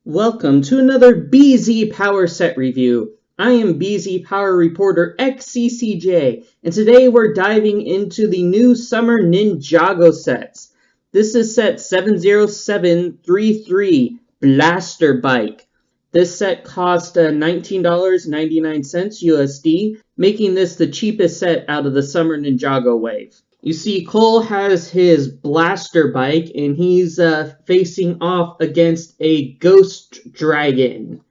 Welcome to another BZPower set review. I am BZPower reporter Xccj, and today we're diving into the new summer Ninjago sets. This is set 70733 Blaster Bike. This set cost $19.99 USD, making this the cheapest set out of the summer Ninjago wave. You see, Cole has his blaster bike, and he's facing off against a ghost dragon.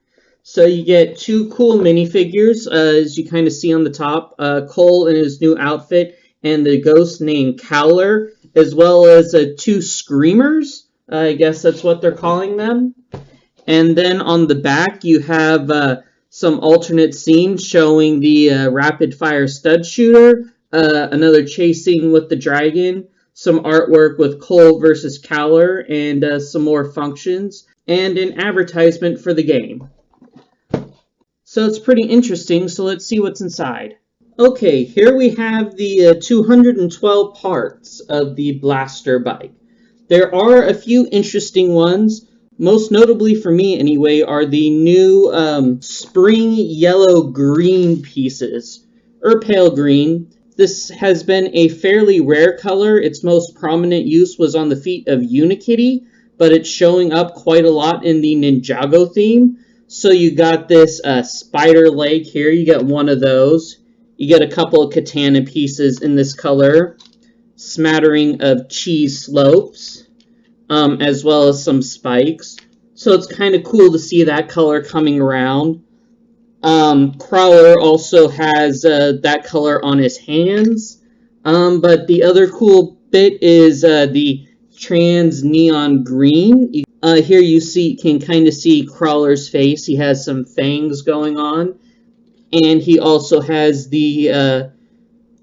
So you get two cool minifigures, as you kind of see on the top. Cole in his new outfit, and the ghost named Cowler, as well as two screamers. I guess that's what they're calling them. And then on the back, you have some alternate scenes showing the rapid-fire stud shooter. Another chasing with the dragon, some artwork with Cole versus Cowler, and some more functions, and an advertisement for the game. So it's pretty interesting, so let's see what's inside. Okay, here we have the 212 parts of the blaster bike. There are a few interesting ones. Most notably for me anyway are the new spring yellow-green pieces, or pale green. This has been a fairly rare color. Its most prominent use was on the feet of Unikitty, but it's showing up quite a lot in the Ninjago theme. So you got this spider leg here. You get one of those. You get a couple of katana pieces in this color, smattering of cheese slopes, as well as some spikes. So it's kind of cool to see that color coming around. Crawler also has that color on his hands, but the other cool bit is the trans neon green. Here you can kind of see Crawler's face. He has some fangs going on, and he also has the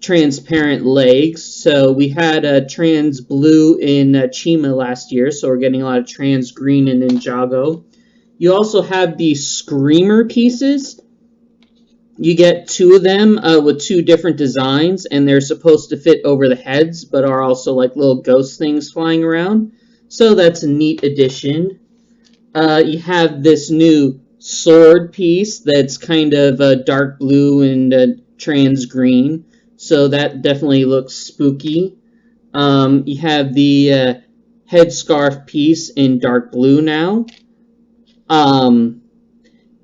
transparent legs. So we had trans blue in Chima last year, so we're getting a lot of trans green in Ninjago. You also have the screamer pieces. You get two of them with two different designs, and they're supposed to fit over the heads, but are also like little ghost things flying around. So that's a neat addition. You have this new sword piece that's kind of dark blue and trans green, so that definitely looks spooky. You have the headscarf piece in dark blue now.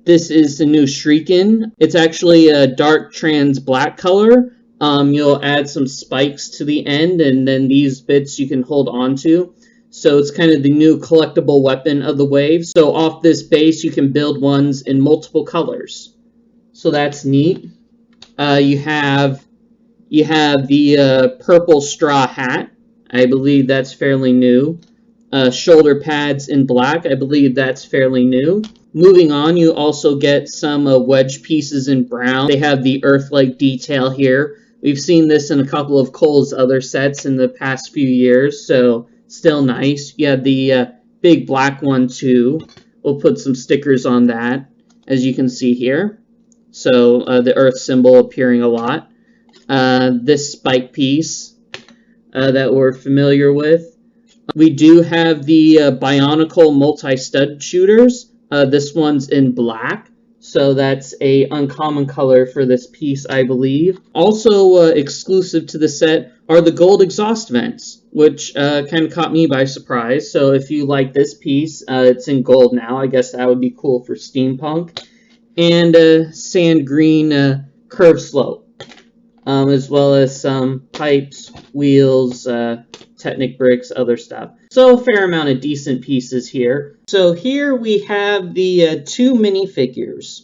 This is the new Shriekin. It's actually a dark trans black color. You'll add some spikes to the end, and then these bits you can hold on to. So it's kind of the new collectible weapon of the wave. So off this base, you can build ones in multiple colors. So that's neat. You have the purple straw hat. I believe that's fairly new. Shoulder pads in black. I believe that's fairly new. Moving on, you also get some wedge pieces in brown. They have the earth-like detail here. We've seen this in a couple of Cole's other sets in the past few years, so still nice. You have the big black one too. We'll put some stickers on that, as you can see here. So the earth symbol appearing a lot. This spike piece that we're familiar with. We do have the Bionicle multi-stud shooters. This one's in black, so that's a uncommon color for this piece, I believe. Also exclusive to the set are the gold exhaust vents, which kind of caught me by surprise. So if you like this piece, it's in gold now. I guess that would be cool for steampunk. And sand green curve slope, as well as some pipes, wheels, Technic bricks, other stuff. So a fair amount of decent pieces here. So here we have the two minifigures.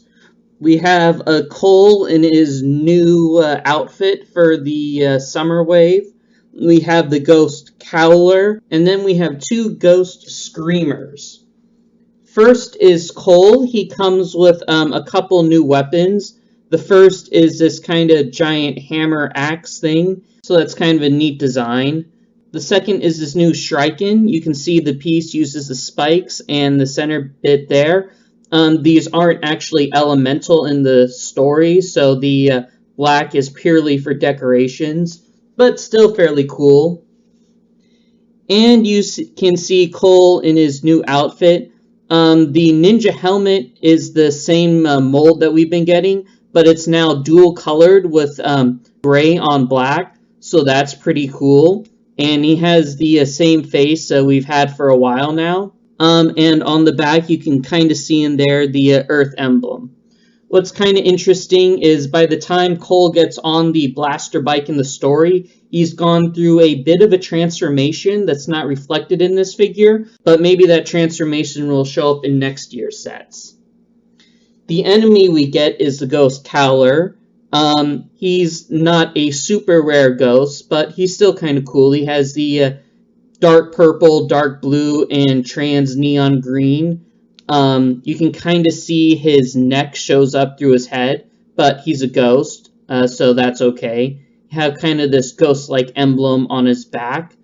We have Cole in his new outfit for the summer wave. We have the ghost Cowler, and then we have two ghost screamers. First is Cole. He comes with a couple new weapons. The first is this kind of giant hammer axe thing, so that's kind of a neat design. The second is this new Shriekin. You can see the piece uses the spikes and the center bit there. These aren't actually elemental in the story, so the black is purely for decorations, but still fairly cool. And you can see Cole in his new outfit. The Ninja helmet is the same mold that we've been getting, but it's now dual colored with gray on black, so that's pretty cool. And he has the same face we've had for a while now. And on the back, you can kind of see in there the Earth emblem. What's kind of interesting is by the time Cole gets on the blaster bike in the story, he's gone through a bit of a transformation that's not reflected in this figure, but maybe that transformation will show up in next year's sets. The enemy we get is the Ghost Towler. He's not a super rare ghost, but he's still kind of cool. He has the dark purple, dark blue, and trans neon green. You can kind of see his neck shows up through his head, but he's a ghost, so that's okay. You have kind of this ghost-like emblem on his back,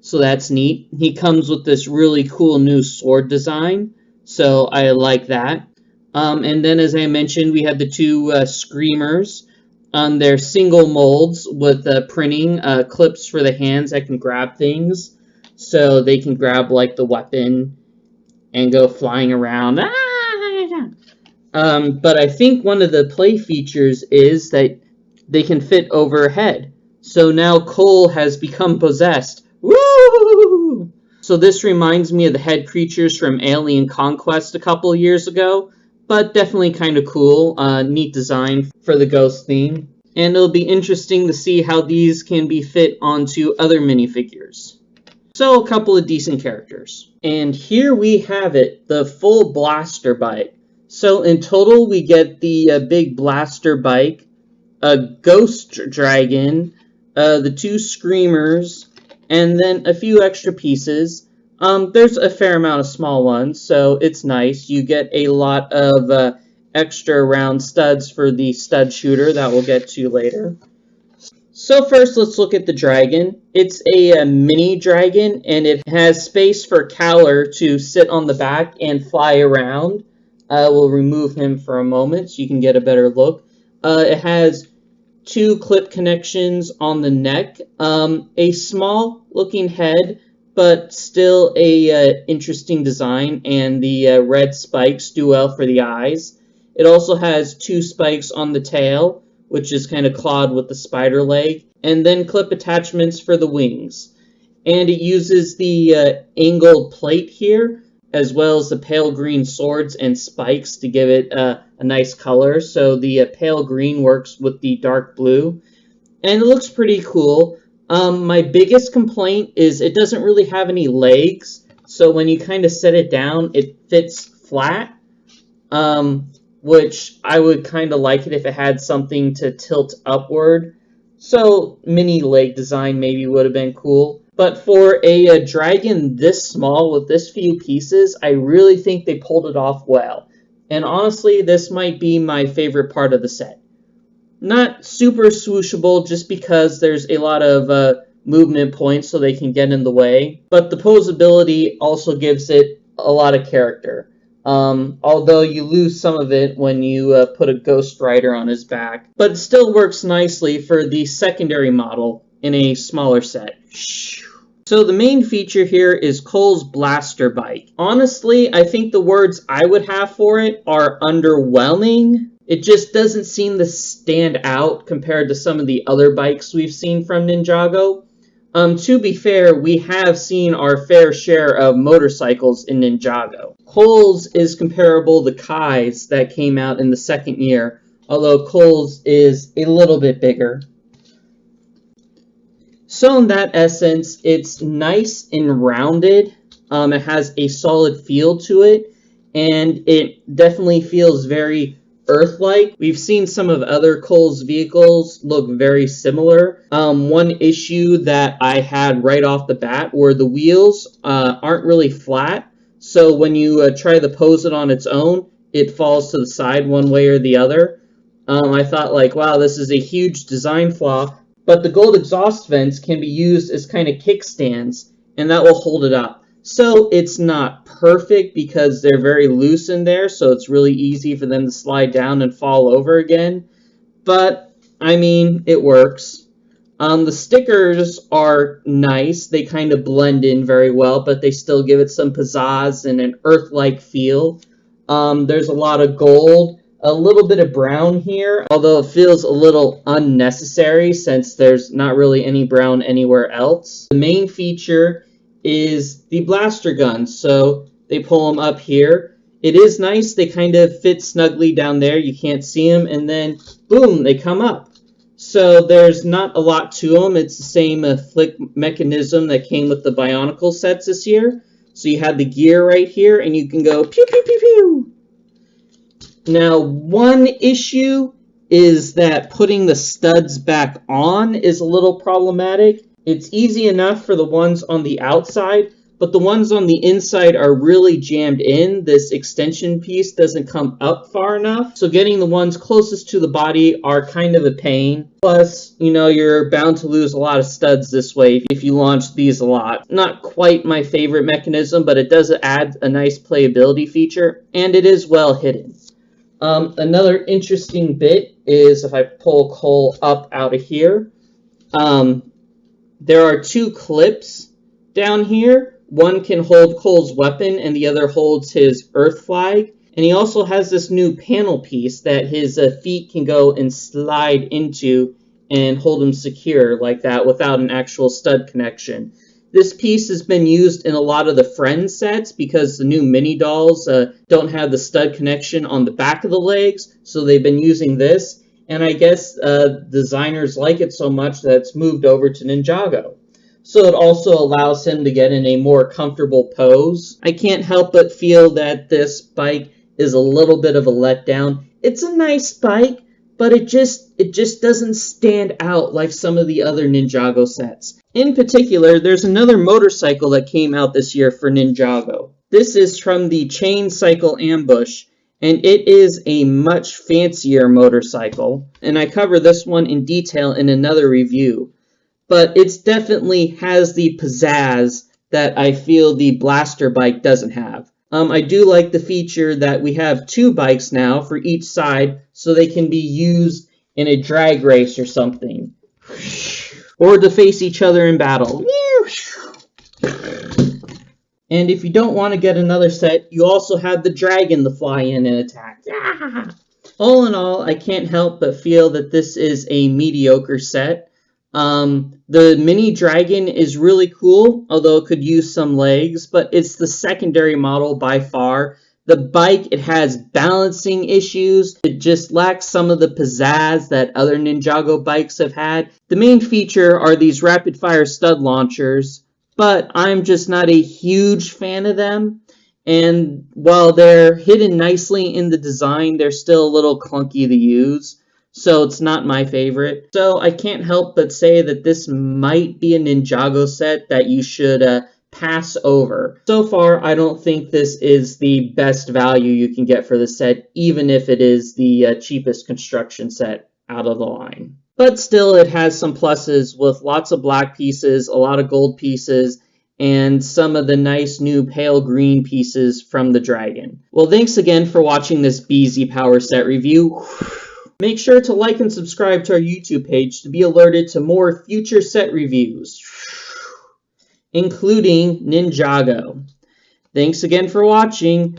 so that's neat. He comes with this really cool new sword design, so I like that. And then, as I mentioned, we have the two Screamers. They're single molds with printing clips for the hands that can grab things, so they can grab like the weapon and go flying around. But I think one of the play features is that they can fit overhead. So now Cole has become possessed. Woo! So this reminds me of the head creatures from Alien Conquest a couple years ago, but definitely kind of cool. Neat design for the ghost theme. And it'll be interesting to see how these can be fit onto other minifigures. So a couple of decent characters. And here we have it, the full blaster bike. So in total we get the big blaster bike, a ghost dragon, the two Screamers, and then a few extra pieces. There's a fair amount of small ones, so it's nice. You get a lot of extra round studs for the stud shooter that we'll get to later. So first, let's look at the dragon. It's a mini dragon, and it has space for Cowler to sit on the back and fly around. We'll remove him for a moment so you can get a better look. It has two clip connections on the neck, a small looking head, but still a interesting design, and the red spikes do well for the eyes. It also has two spikes on the tail, which is kind of clawed with the spider leg, and then clip attachments for the wings. And it uses the angled plate here, as well as the pale green swords and spikes to give it a nice color. So the pale green works with the dark blue, and it looks pretty cool. My biggest complaint is it doesn't really have any legs, so when you kind of set it down, it fits flat. Which I would kind of like it if it had something to tilt upward. So mini leg design maybe would have been cool. But for a dragon this small with this few pieces, I really think they pulled it off well. And honestly, this might be my favorite part of the set. Not super swooshable just because there's a lot of movement points so they can get in the way. But the posability also gives it a lot of character. Although you lose some of it when you put a Ghost Rider on his back. But it still works nicely for the secondary model in a smaller set. So the main feature here is Cole's blaster bike. Honestly, I think the words I would have for it are underwhelming. It just doesn't seem to stand out compared to some of the other bikes we've seen from Ninjago. To be fair, we have seen our fair share of motorcycles in Ninjago. Cole's is comparable to Kai's that came out in the second year, although Cole's is a little bit bigger. So in that essence, it's nice and rounded. It has a solid feel to it, and it definitely feels very Earth-like. We've seen some of other Cole's vehicles look very similar. One issue that I had right off the bat were the wheels aren't really flat. So when you try to pose it on its own, it falls to the side one way or the other. I thought like, wow, this is a huge design flaw. But the gold exhaust vents can be used as kind of kickstands, and that will hold it up. So it's not perfect because they're very loose in there, so it's really easy for them to slide down and fall over again. But, I mean, it works. The stickers are nice. They kind of blend in very well, but they still give it some pizzazz and an earth-like feel. There's a lot of gold, a little bit of brown here, although it feels a little unnecessary since there's not really any brown anywhere else. The main feature is the blaster guns, so they pull them up here. It is nice. They kind of fit snugly down there. You can't see them, and then boom, they come up. So there's not a lot to them. It's the same flick mechanism that came with the Bionicle sets this year. So you have the gear right here, and you can go pew, pew, pew, pew. Now, one issue is that putting the studs back on is a little problematic. It's easy enough for the ones on the outside, but the ones on the inside are really jammed in. This extension piece doesn't come up far enough, so getting the ones closest to the body are kind of a pain. Plus, you know, you're bound to lose a lot of studs this way if you launch these a lot. Not quite my favorite mechanism, but it does add a nice playability feature, and it is well hidden. Another interesting bit is if I pull Cole up out of here, there are two clips down here. One can hold Cole's weapon and the other holds his Earth flag. And he also has this new panel piece that his feet can go and slide into and hold him secure like that without an actual stud connection. This piece has been used in a lot of the Friends sets because the new mini dolls don't have the stud connection on the back of the legs, so they've been using this. And I guess designers like it so much that it's moved over to Ninjago. So it also allows him to get in a more comfortable pose. I can't help but feel that this bike is a little bit of a letdown. It's a nice bike, but it just doesn't stand out like some of the other Ninjago sets. In particular, there's another motorcycle that came out this year for Ninjago. This is from the Chain Cycle Ambush, and it is a much fancier motorcycle. And I cover this one in detail in another review. But it definitely has the pizzazz that I feel the Blaster bike doesn't have. I do like the feature that we have two bikes now for each side, so they can be used in a drag race or something. Or to face each other in battle. And if you don't want to get another set, you also have the dragon to fly in and attack. All in all, I can't help but feel that this is a mediocre set. The mini dragon is really cool, although it could use some legs, but it's the secondary model by far. The bike, it has balancing issues. It just lacks some of the pizzazz that other Ninjago bikes have had. The main feature are these rapid-fire stud launchers, but I'm just not a huge fan of them. And while they're hidden nicely in the design, they're still a little clunky to use. So it's not my favorite. So I can't help but say that this might be a Ninjago set that you should pass over. So far, I don't think this is the best value you can get for the set, even if it is the cheapest construction set out of the line. But still, it has some pluses with lots of black pieces, a lot of gold pieces, and some of the nice new pale green pieces from the Dragon. Well, thanks again for watching this BZPower set review. Make sure to like and subscribe to our YouTube page to be alerted to more future set reviews, including Ninjago. Thanks again for watching.